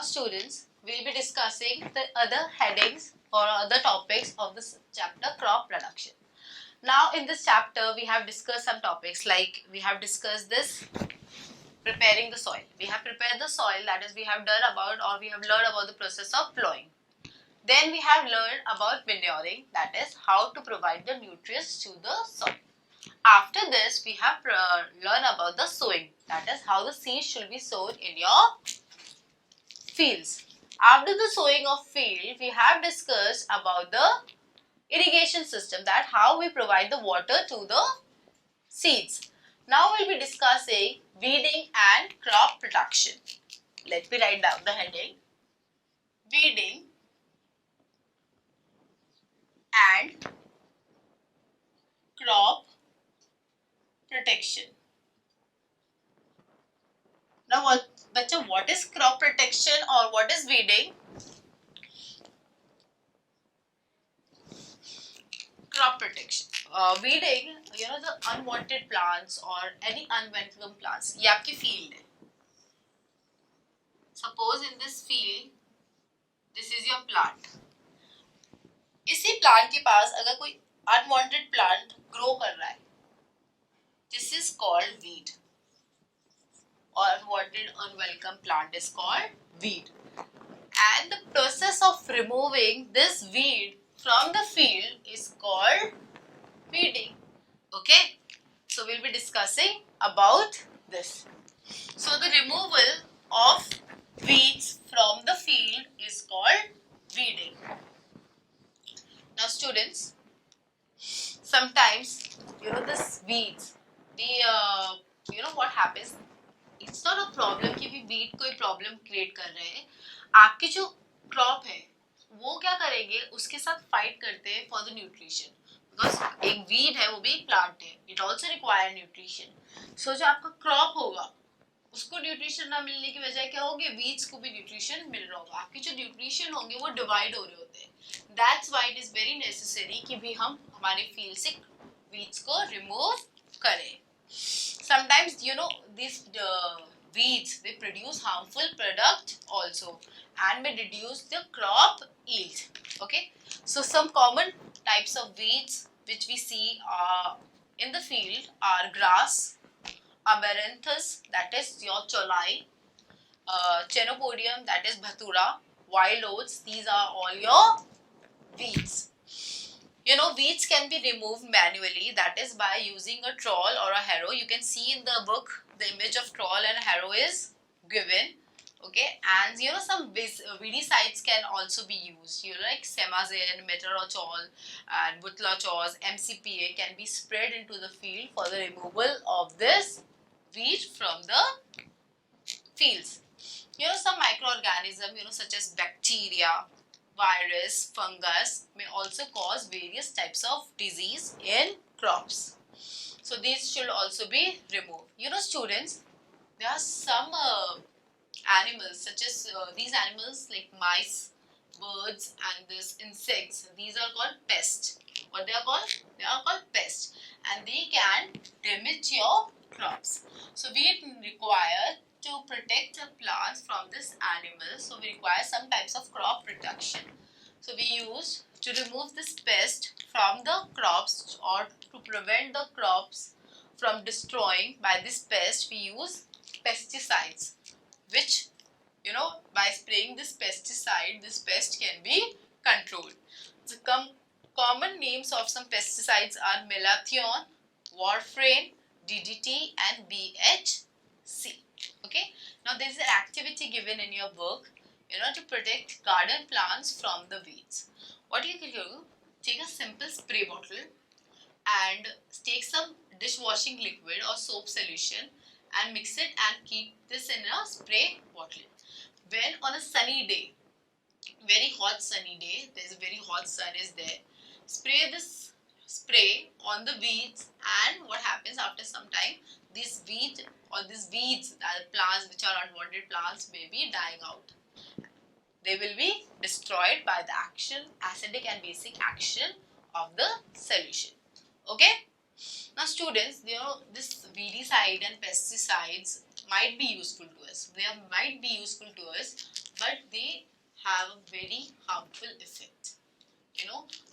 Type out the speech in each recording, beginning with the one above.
Now students, we'll be discussing the other headings or other topics of this chapter, crop production. Now in this chapter we have discussed some topics like we have discussed this preparing the soil. We have prepared the soil, that is we have done about or we have learned about the process of plowing. Then we have learned about manuring, that is how to provide the nutrients to the soil. After this we have learned about the sowing, that is how the seeds should be sown in your fields. After the sowing of field, we have discussed about the irrigation system, that how we provide the water to the seeds. Now we'll be discussing weeding and crop production. Let me write down the heading. Weeding and crop protection. Now what is crop protection or what is weeding? Crop protection. Weeding, the unwanted plants or any unwelcome plants. ये आपकी field है. Suppose in this field, this is your plant. इसी plant के पास अगर कोई unwanted plant grow कर रहा है, this is called weed. Or unwanted, unwelcome plant is called weed. And the process of removing this weed from the field is called weeding. Okay, so we'll be discussing about this. So the removal of weeds from the field is called weeding. Now students, sometimes this weeds, what happens, it's not a problem कि भी weed कोई problem create कर रहे हैं. आपके जो crop है वो क्या करेंगे, उसके साथ fight करते हैं for the nutrition. Because एक weed है वो भी एक plant है, it also require nutrition. So जो आपका crop होगा उसको nutrition ना मिलने की वजह क्या होगी, weeds को भी nutrition मिल रहा होगा. आपके जो nutrition होंगे वो divide हो रहे होते हैं. That's why it is very necessary कि भी हम हमारे field से weeds को remove करें. Sometimes these weeds, they produce harmful product also and may reduce the crop yield. Okay, so some common types of weeds which we see in the field are grass, amaranthus, that is your cholai, chenopodium, that is bhatura, wild oats, these are all your weeds. Weeds can be removed manually, that is by using a trowel or a harrow. You can see in the book the image of trowel and harrow is given. Okay, and some weedicides can also be used. Like Semazine, Metrorachol and Butlachol, MCPA can be spread into the field for the removal of this weed from the fields. Some microorganisms, such as bacteria, virus, fungus may also cause various types of disease in crops. So these should also be removed. Students, there are some animals such as these animals like mice, birds and these insects. These are called pests. What they are called? They are called pests, and they can damage your crops. So we require to protect the plants from this animal, so we require some types of crop protection. So we use to remove this pest from the crops or to prevent the crops from destroying by this pest, we use pesticides, which by spraying this pesticide, this pest can be controlled. The common names of some pesticides are malathion, warfarin, DDT and BHC. Okay, now there is an activity given in your book, to protect garden plants from the weeds. What you can do, take a simple spray bottle and take some dishwashing liquid or soap solution and mix it and keep this in a spray bottle. When on a sunny day, very hot sunny day, there is a very hot sun is there, spray this spray on the weeds, and what happens after some time, this weed or these weeds, that plants which are unwanted plants, may be dying out. They will be destroyed by the action, acidic and basic action of the solution. Okay. Now students, this weedicide and pesticides might be useful to us. They might be useful to us but they have a very harmful effect.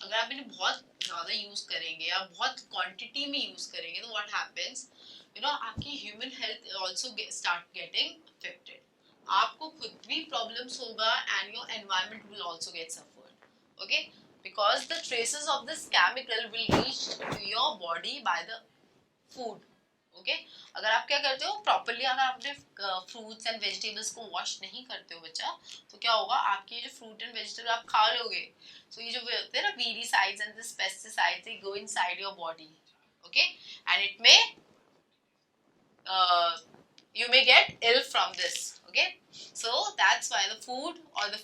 अगर आप इन्हें बहुत ज़्यादा use करेंगे या बहुत quantity में use करेंगे तो व्हाट हैपेंस, आपकी human health also start getting affected. आपको खुद भी प्रॉब्लम्स होगा and your environment will also get suffered. Okay, because the traces of this chemical will reach to your body by the food. Okay, अगर आप क्या करते हो प्रॉपरली, अगर आपने फ्रूट्स एंड वेजिटेबल्स को वॉश नहीं करते हो बच्चा, तो क्या होगा, आपके जो फ्रूट एंड वेजिटेबल आप खा लोगे, सो ये जो होते हैं ना weedicides and this pesticides, they go inside your body. Okay, and it may you may get ill from this. Okay, so that's why the food or the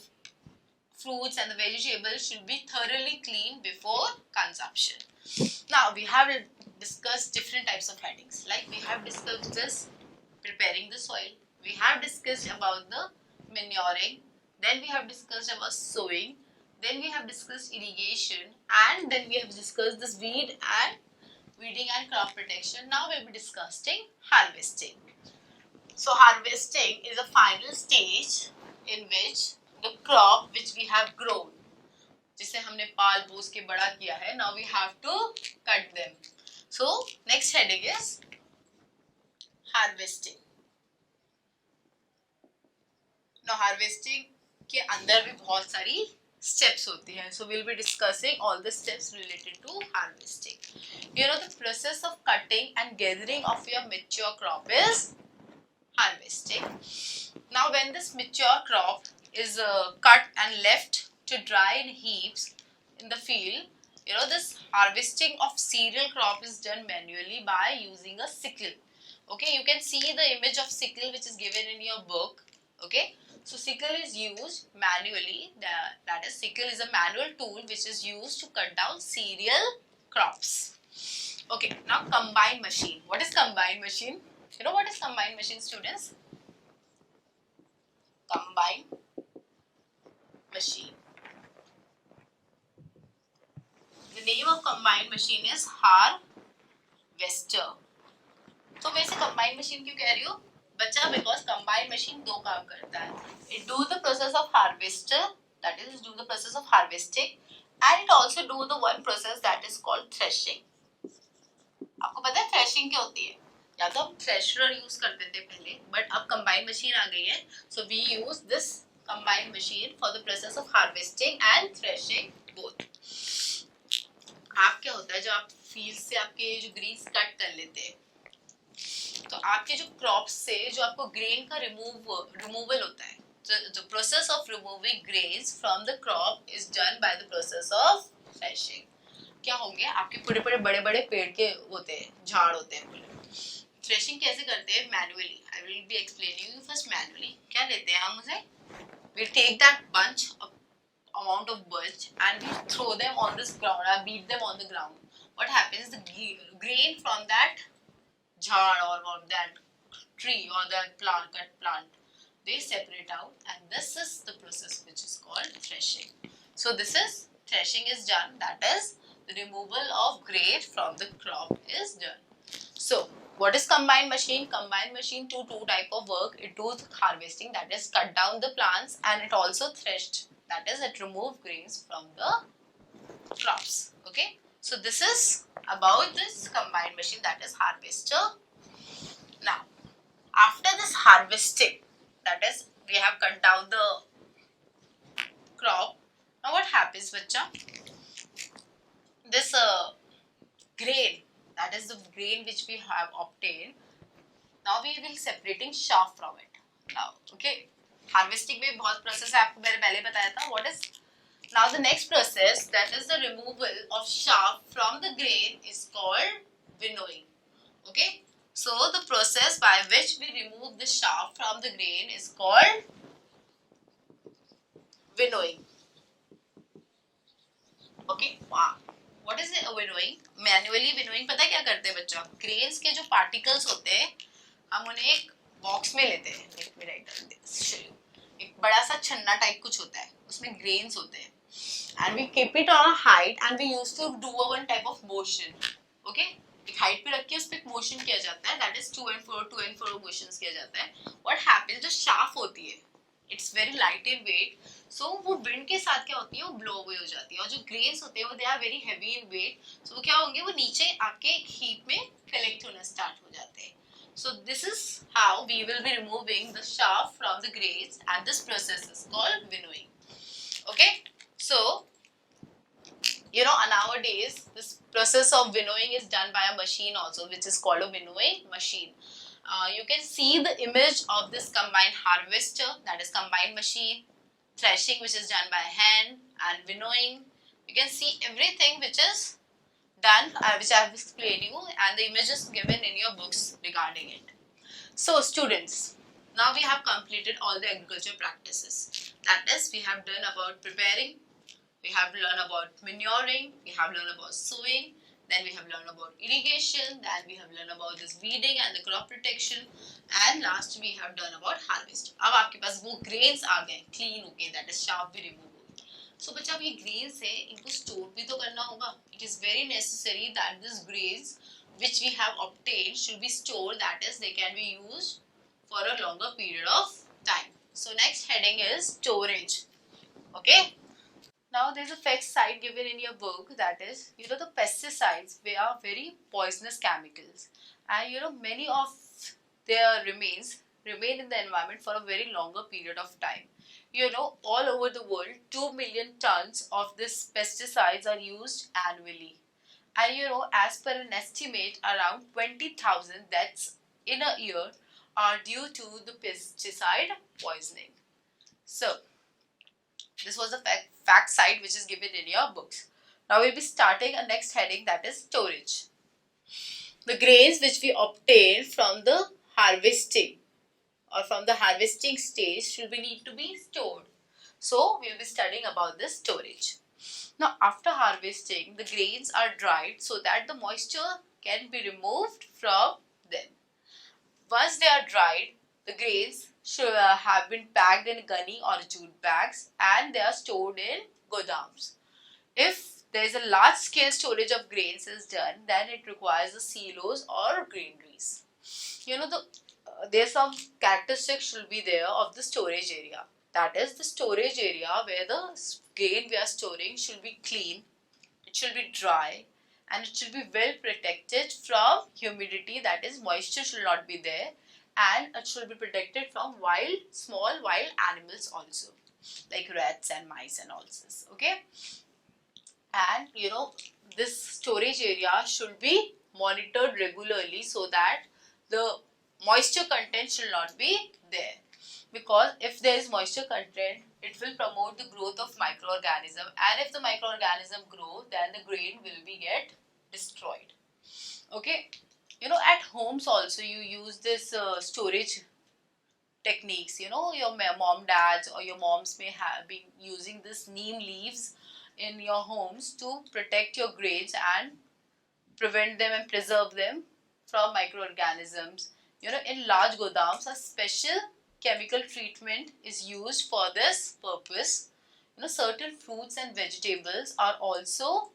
fruits and the vegetables should be thoroughly cleaned before consumption. Now we have discussed different types of headings, like we have discussed this preparing the soil, we have discussed about the manuring, then we have discussed about sowing, then we have discussed irrigation, and then we have discussed this weeding and crop protection. Now we will be discussing harvesting. So harvesting is a final stage in which the crop which we have grown, जिसे हमने पाल पोस के बड़ा किया है, now we have to cut them. So next heading is harvesting. Now harvesting के अंदर भी बहुत सारी steps होती हैं. So we'll be discussing all the steps related to harvesting. The process of cutting and gathering of your mature crop is harvesting. Now when this mature crop is cut and left to dry in heaps in the field, this harvesting of cereal crop is done manually by using a sickle. Okay, you can see the image of sickle which is given in your book. Okay, so sickle is used manually. That is, sickle is a manual tool which is used to cut down cereal crops. Okay, now combine machine. What is combine machine? You know what is combine machine, students? Combine machine. The name of combine machine is harvester. तो वैसे combine machine क्यों कह रही हो बच्चा? Because combine machine दो काम करता है. It do the process of harvester, that is do the process of harvesting, and it also do the one process that is called threshing. आपको पता है threshing क्या होती है? या तो हम थ्रेशर यूज करते थे पहले, बट अब कंबाइन मशीन आ गई है, so we use this combine machine for the process of harvesting and threshing both. आप क्या होता है, जो आप फील्ड से आपके जो ग्रीन्स कट कर लेते हैं, तो आपके जो क्रॉप्स से जो आपको ग्रेन का रिमूवल होता है, the process of removing grains from the crop is done by the process of threshing. क्या होंगे, आपके पूरे बड़े बड़े पेड़ के होते हैं, झाड़ होते हैं पूरे. थ्रेशिंग कैसे करते हैं? Manually. I will be explaining you first manually. क्या लेते हैं हम उसे, we take that bunch, amount of bunch, and we throw them on this ground, or beat them on the ground. What happens, the grain from that jhad or that tree or that cut plant, they separate out, and this is the process which is called threshing. So this is threshing is done, that is the removal of grain from the crop is done. So what is combine machine? Combine machine do two type of work. It does harvesting, that is cut down the plants, and it also threshed, that is it remove grains from the crops. Okay, so this is about this combine machine, that is harvester. Now after this harvesting, that is we have cut down the crop. Now what happens, bacha? This grain, that is the grain which we have obtained, now we will separating chaff from it. Now okay, harvesting में बहुत process है, आपको मैंने पहले बताया था. What is now the next process, that is the removal of chaff from the grain, is called winnowing. Okay, so the process by which we remove the chaff from the grain is called winnowing. Okay, wow. What is it winnowing? Manually winnowing पता है क्या करते हैं बच्चों? Grains के जो particles होते हैं, हम उन्हें एक बॉक्स में लेते हैं. Let me write down this. एक बड़ा सा छन्ना टाइप कुछ होता है, उसमें grains होते हैं, and we keep it on a height, and we used to do a one type of motion. Okay, एक height पे रख के उस पे एक motion किया जाता है, that is to and fro motions किया जाता है. What happens, जो chaff होती है, it's very light in weight, so वो विंड के साथ क्या होती है, वो ब्लो अवे हो जाती है, और जो ग्रेन्स होते हैं वो they are very heavy in weight, so वो क्या होंगे, वो नीचे आके हीप में कलेक्ट होना स्टार्ट हो जाते हैं. So this is how we will be removing the chaff from the grains, and this process is called winnowing. Okay, so nowadays this process of winnowing is done by a machine also, which is called a winnowing machine. You can see the image of this combined harvester, that is combined machine, threshing which is done by hand, and winnowing. You can see everything which is done, which I have explained you, and the image is given in your books regarding it. So students, now we have completed all the agriculture practices. That is, we have done about preparing, we have learned about manuring, we have learned about sowing, then we have learned about irrigation, then we have learned about this weeding and the crop protection, and last we have done about harvest. अब आपके पास वो grains आ गए clean होके, that is chaff भी remove हो गई. So बच्चा, अब ये grains है, इनको store भी तो करना होगा. It is very necessary that this grains which we have obtained should be stored, that is, they can be used for a longer period of time. So next heading is storage. Okay, now there's a fact side given in your book, that is, the pesticides, they are very poisonous chemicals, and many of their remains remain in the environment for a very longer period of time. All over the world 2 million tons of these pesticides are used annually. And as per an estimate, around 20,000 deaths in a year are due to the pesticide poisoning. So, this was the fact side which is given in your books. Now we'll be starting a next heading, that is storage. The grains which we obtain from the harvesting or from the harvesting stage should need to be stored. So we'll be studying about this storage. Now after harvesting, the grains are dried so that the moisture can be removed from them. Once they are dried, the grains should have been packed in gunny or jute bags, and they are stored in godams. If there is a large scale storage of grains is done, then it requires the silos or granaries. There's some characteristics should be there of the storage area. That is, the storage area where the grain we are storing should be clean, it should be dry, and it should be well protected from humidity, that is, moisture should not be there, and it should be protected from small wild animals also, like rats and mice and all this. Okay, and this storage area should be monitored regularly so that the moisture content should not be there, because if there is moisture content, it will promote the growth of microorganism, and if the microorganism grow, then the grain will be get destroyed. Okay, at homes also you use this storage techniques. Your mom, dads, or your moms may have been using this neem leaves in your homes to protect your grains and prevent them and preserve them from microorganisms. In large godams, a special chemical treatment is used for this purpose. Certain fruits and vegetables are also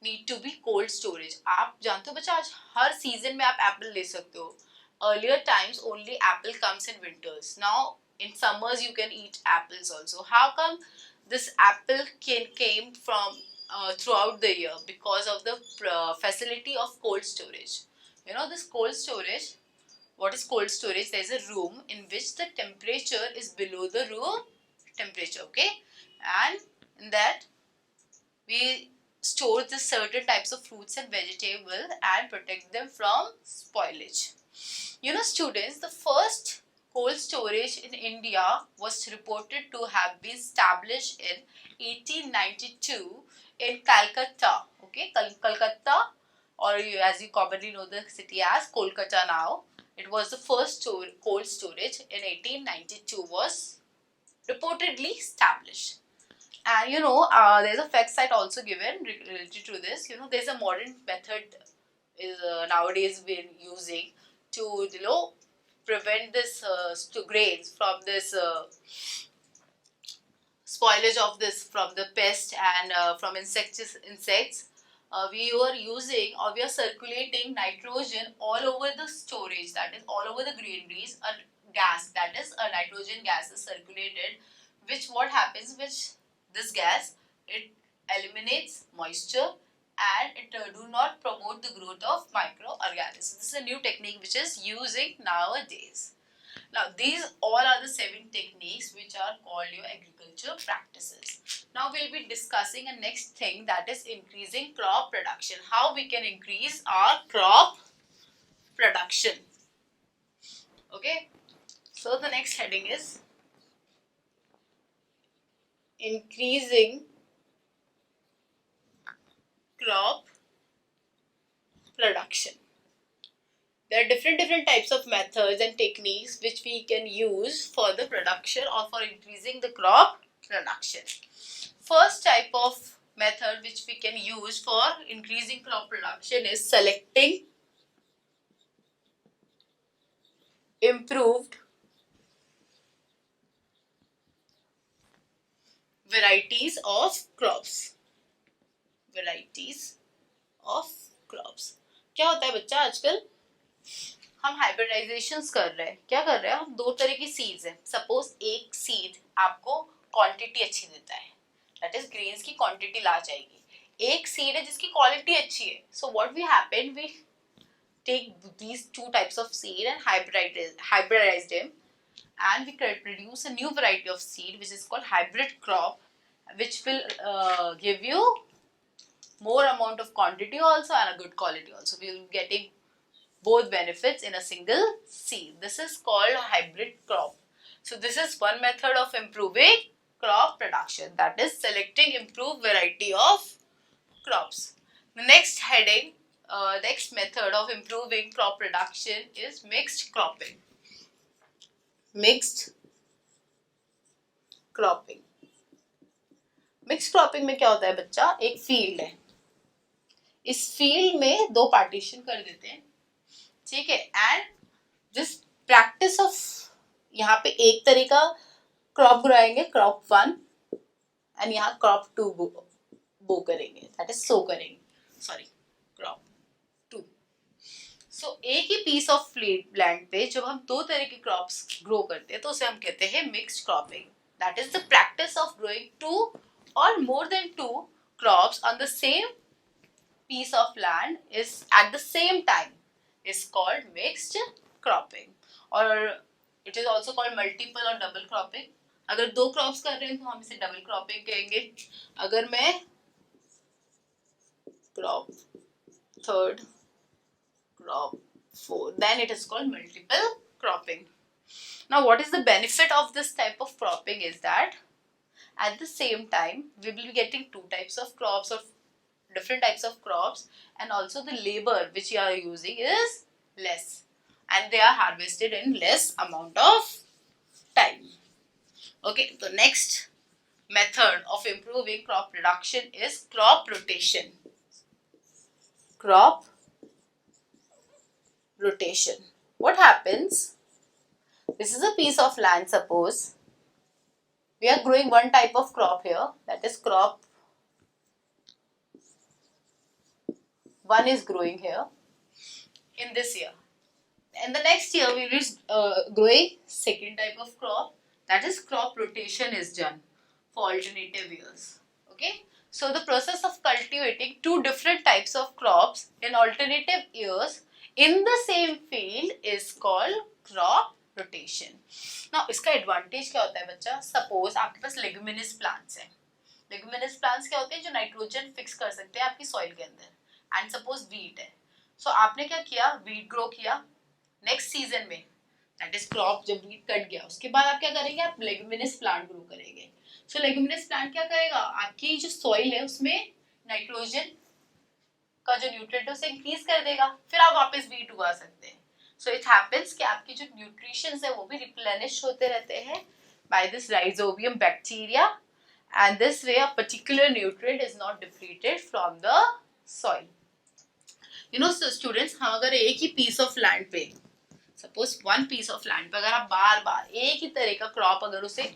need to be cold storage. आप जानते हो बच्चा, आज हर season में आप Apple ले सकते हो. Earlier times only apple comes in winters. Now in summers you can eat apples also. How come this apple came from throughout the year? Because of the facility of cold storage. This cold storage, what is cold storage? There is a room in which the temperature is below the room temperature. Okay, and in that we store the certain types of fruits and vegetables and protect them from spoilage. Students, the first cold storage in India was reported to have been established in 1892 in Calcutta. Okay, Calcutta, or as you commonly know the city as Kolkata now. It was the first cold storage in 1892 was reportedly established. And there's a fact site also given related to this. There's a modern method is nowadays been using to prevent this grains from this spoilage of this from the pest and from insects. We are using, or we are circulating nitrogen all over the storage, that is all over the granaries. A gas, that is a nitrogen gas is circulated, which what happens, which this gas, it eliminates moisture and it do not promote the growth of microorganisms. This is a new technique which is using nowadays. Now these all are the 7 techniques which are called your agriculture practices. Now we'll be discussing a next thing, that is increasing crop production. How we can increase our crop production. Okay, so the next heading is increasing crop production. There are different types of methods and techniques which we can use for the production or for increasing the crop production. First type of method which we can use for increasing crop production is selecting improved varieties of crops. Varieties of crops. क्या होता है बच्चा, आजकल हम हाइब्रिडाइजेशंस कर रहे हैं. क्या कर रहे हैं हम, 2 तरह की सीड्स हैं. सपोज एक सीड आपको क्वांटिटी अच्छी देता है, दैट इज ग्रेन्स की क्वांटिटी ला जाएगी. एक सीड है जिसकी क्वालिटी अच्छी है. So what we happen, we take these 2 types of seed and hybridize them, and we produce a new variety of seed which is called hybrid crop, which will give you more amount of quantity also and a good quality also. We will be getting both benefits in a single seed. This is called hybrid crop. So this is one method of improving crop production, that is selecting improved variety of crops. The next heading, next method of improving crop production is mixed cropping. Mixed cropping. Mix cropping में क्या होता है बच्चा, एक field है, इस field में 2 partition कर देते हैं, ठीक है. एंड दिस प्रैक्टिस ऑफ, यहाँ पे एक तरह का क्रॉप ग्रोएंगे, क्रॉप 1, एंड यहाँ क्रॉप 2 बो करेंगे, दैट इज सो करेंगे, सॉरी क्रॉप 2. सो एक ही पीस ऑफ लैंड पे जब हम 2 तरह के क्रॉप्स ग्रो करते हैं तो उसे हम कहते हैं mixed cropping. That is the practice of growing 2 or more than 2 crops on the same piece of land is at the same time is called mixed cropping, or it is also called multiple or double cropping. अगर 2 crops कर रहे हैं तो हम इसे double cropping कहेंगे. अगर मैं crop 3rd, crop 4, then it is called multiple cropping. Now what is the benefit of this type of cropping is that at the same time we will be getting 2 types of crops or different types of crops, and also the labor which you are using is less and they are harvested in less amount of time. Okay, the next method of improving crop production is crop rotation. Crop rotation. What happens, this is a piece of land, suppose we are growing one type of crop here, that is crop 1 is growing here in this year. And the next year we will be growing second type of crop, that is crop rotation is done for alternative years. Okay, so the process of cultivating 2 different types of crops in alternative years in the same field is called crop rotation. Now इसका advantage क्या होता है बच्चा, suppose आपके पास leguminous plants हैं. Leguminous plants क्या होते हैं, जो नाइट्रोजन फिक्स कर सकते हैं आपकी सॉइल के अंदर. एंड सपोज वीट है, सो आपने क्या किया, वीट ग्रो किया. नेक्स्ट सीजन में, दैट इज क्रॉप, जब वीट कट गया उसके बाद आप क्या करेंगे, आप लेगुमिनस प्लांट ग्रो करेंगे. सो लेगुमिनस प्लांट क्या करेगा, आपकी जो सॉइल है उसमें नाइट्रोजन का जो न्यूट्रिएंट है उसे इंक्रीज कर देगा, फिर आप वापस वीट उगा सकते हैं. So it happens कि आपकी जो न्यूट्रिशंस है वो भी रिप्लेनिश होते रहते हैं by this rhizobium bacteria, and this way a particular nutrient is not depleted from the soil. You know, so students, हम अगर एक ही piece of land पे, suppose one piece of land पे अगर आप बार बार एक ही तरह का क्रॉप अगर उसे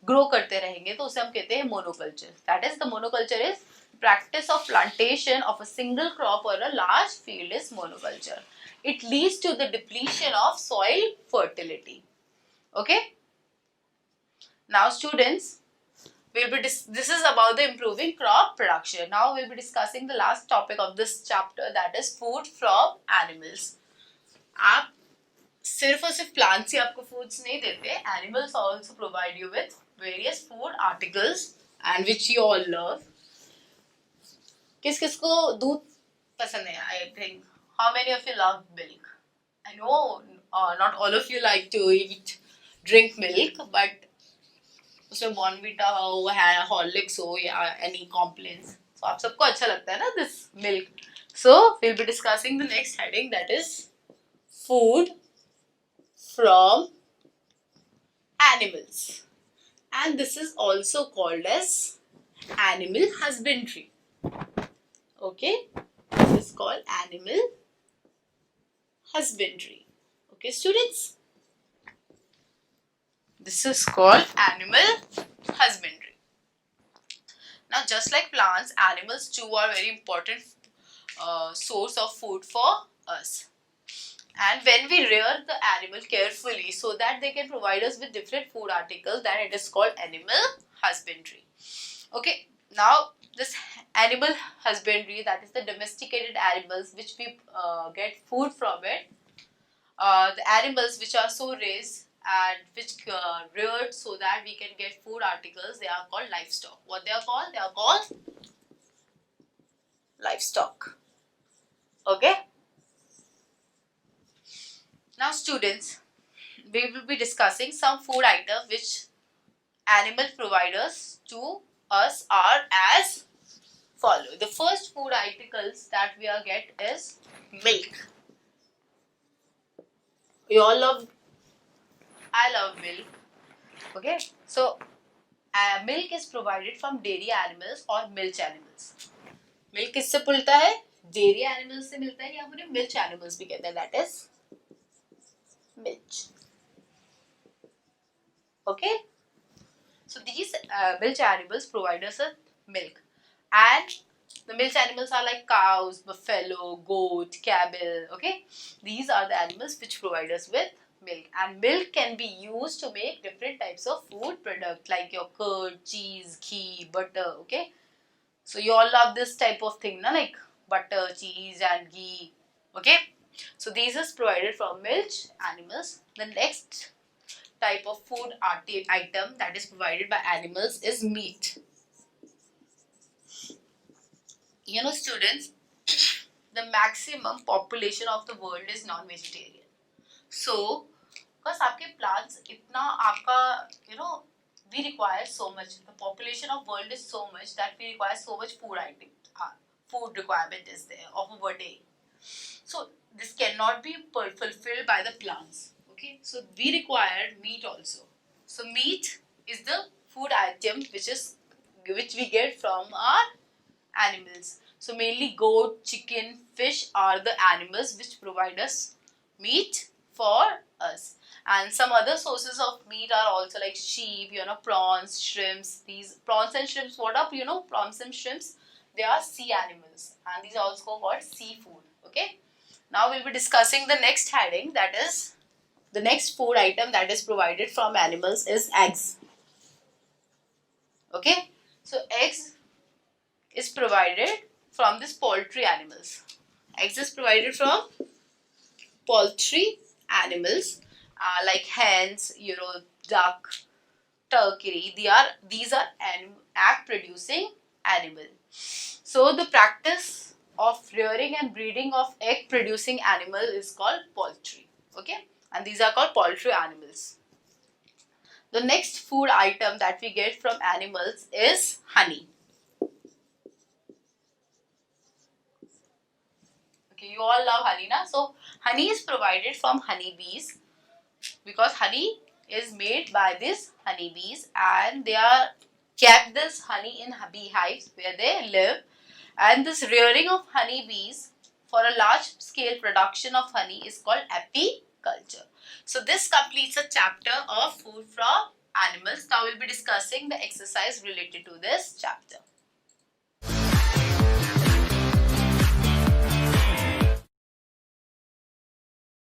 ग्रो करते रहेंगे तो उसे हम कहते हैं monoculture. That is, the monoculture is practice of plantation of a single crop or a large field is monoculture. It leads to the depletion of soil fertility. Okay. Now students, this is about the improving crop production. Now we'll be discussing the last topic of this chapter, that is food from animals. आप सिर्फ और सिर्फ plants ही आपको foods नहीं देते, animals also provide you with various food articles and which you all love. किस किस को दूध पसंद है? I think how many of you love milk? I know not all of you like to eat drink milk, but उसमें Bournvita हो, Horlicks हो या एनी कॉम्प्लेन्स, तो आप सबको अच्छा लगता है ना this milk. So we'll be discussing the next heading, that is food from animals, and this is also called as animal husbandry. Okay, this is called animal husbandry. Okay students, this is called animal husbandry. Now just like plants, animals too are very important source of food for us. And when we rear the animal carefully so that they can provide us with different food articles, then it is called animal husbandry. Okay, now this animal husbandry, that is the domesticated animals which we get food from it. The animals which are so raised and which reared so that we can get food articles, they are called livestock. What they are called? They are called livestock. Okay. Now students, we will be discussing some food items which animal providers to us are as follow. The first food articles that we are get is milk. We all love, I love milk. Okay, so milk is provided from dairy animals or milch animals. Milk किससे मिलता है? Dairy animals से मिलता है, या फिर milch animals भी कहते हैं, that is milch. Okay, so these milch animals provide us with milk, and the milch animals are like cows, buffalo, goat, camel. Okay, these are the animals which provide us with milk, and milk can be used to make different types of food products like your curd, cheese, ghee, butter. Okay, so you all love this type of thing, na, like butter, cheese and ghee. Okay, so these is provided from milch animals. The next type of food item that is provided by animals is meat. You know students, the maximum population of the world is non-vegetarian. So because आपके plants इतना आपका, you know, we require so much, the population of world is so much that we require so much food item, food requirement is there of a day. So this cannot be fulfilled by the plants. Okay, so we require meat also. So meat is the food item which we get from our animals. So mainly goat, chicken, fish are the animals which provide us meat for us. And some other sources of meat are also like sheep, you know, prawns, shrimps. These prawns and shrimps, what up, you know, prawns and shrimps, they are sea animals, and these are also called seafood. Okay, now we'll be discussing the next heading, that is the next food item that is provided from animals is eggs. Okay, so eggs is provided from this poultry animals. Eggs is provided from poultry animals like hens, you know, duck, turkey. These are egg producing animal. So the practice of rearing and breeding of egg producing animal is called poultry. Okay, and these are called poultry animals. The next food item that we get from animals is honey. Okay, you all love honey, na? So honey is provided from honeybees, because honey is made by these honeybees, and they are kept this honey in beehives where they live. And this rearing of honeybees for a large scale production of honey is called apiculture. So this completes a chapter of food from animals. Now we'll be discussing the exercise related to this chapter.